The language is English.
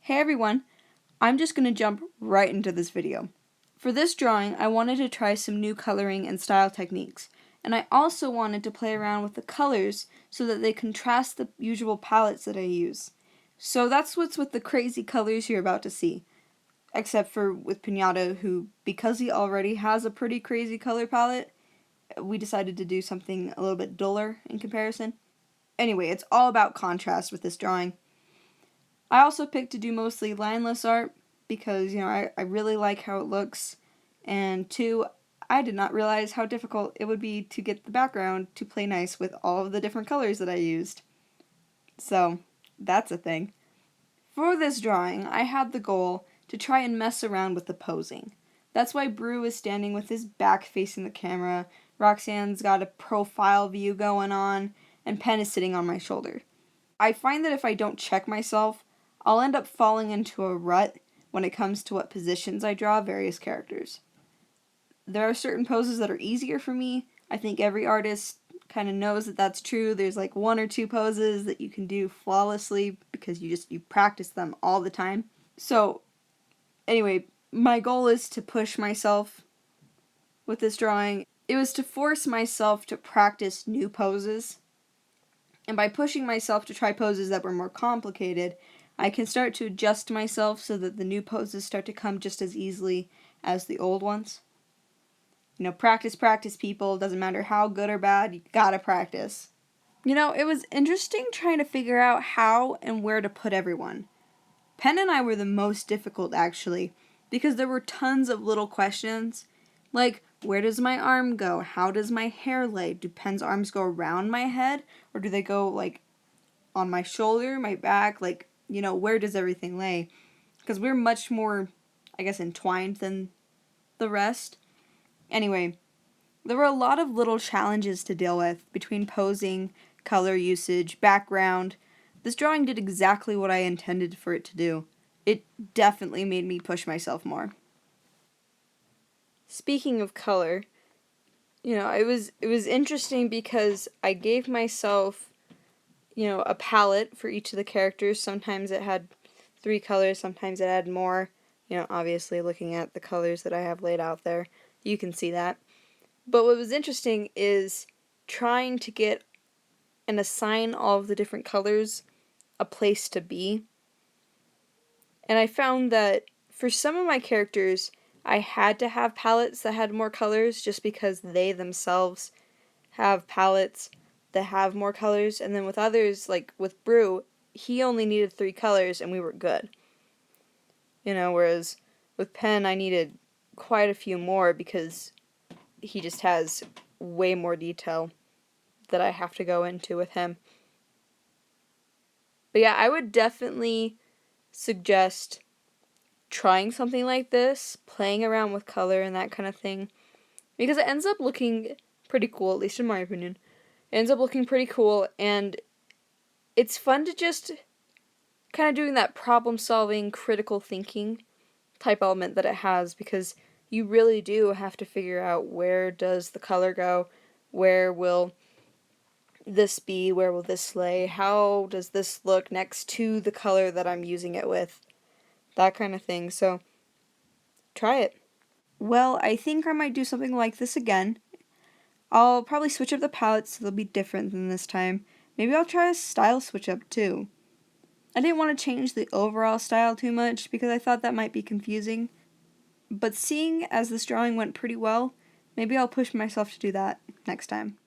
Hey everyone, I'm just going to jump right into this video. For this drawing, I wanted to try some new coloring and style techniques, and I also wanted to play around with the colors so that they contrast the usual palettes that I use. So that's what's with the crazy colors you're about to see, except for with Pinata, who, because he already has a pretty crazy color palette, we decided to do something a little bit duller in comparison. Anyway, it's all about contrast with this drawing. I also picked to do mostly lineless art because, I really like how it looks, and two, I did not realize how difficult it would be to get the background to play nice with all of the different colors that I used. So, that's a thing. For this drawing, I had the goal to try and mess around with the posing. That's why Brew is standing with his back facing the camera, Roxanne's got a profile view going on, and Pen is sitting on my shoulder. I find that if I don't check myself, I'll end up falling into a rut when it comes to what positions I draw various characters. There are certain poses that are easier for me. I think every artist kind of knows that that's true. There's like one or two poses that you can do flawlessly because you practice them all the time. So, anyway, my goal is to push myself with this drawing. It was to force myself to practice new poses. And by pushing myself to try poses that were more complicated, I can start to adjust myself so that the new poses start to come just as easily as the old ones. Practice, people. Doesn't matter how good or bad, you gotta practice. It was interesting trying to figure out how and where to put everyone. Pen and I were the most difficult, actually, because there were tons of little questions, like, where does my arm go? How does my hair lay? Do Pen's arms go around my head? Or do they go, on my shoulder, my back? Where does everything lay? Because we're much more, entwined than the rest. Anyway, there were a lot of little challenges to deal with between posing, color usage, background. This drawing did exactly what I intended for it to do. It definitely made me push myself more. Speaking of color, it was interesting because I gave myself, a palette for each of the characters. Sometimes it had 3 colors, sometimes it had more. Obviously looking at the colors that I have laid out there, you can see that. But what was interesting is trying to get and assign all of the different colors a place to be. And I found that for some of my characters, I had to have palettes that had more colors just because they themselves have palettes that have more colors. And then with others, like with Brew, he only needed 3 colors and we were good. Whereas with Pen, I needed quite a few more because he just has way more detail that I have to go into with him. But yeah, I would definitely suggest trying something like this, playing around with color and that kind of thing, because it ends up looking pretty cool, at least in my opinion. It ends up looking pretty cool, and it's fun to just kind of doing that problem-solving, critical thinking type element that it has, because you really do have to figure out where does the color go, where will this be, where will this lay, how does this look next to the color that I'm using it with, that kind of thing. So try it. Well, I think I might do something like this again. I'll probably switch up the palettes so they'll be different than this time. Maybe I'll try a style switch up too. I didn't want to change the overall style too much because I thought that might be confusing. But seeing as this drawing went pretty well, maybe I'll push myself to do that next time.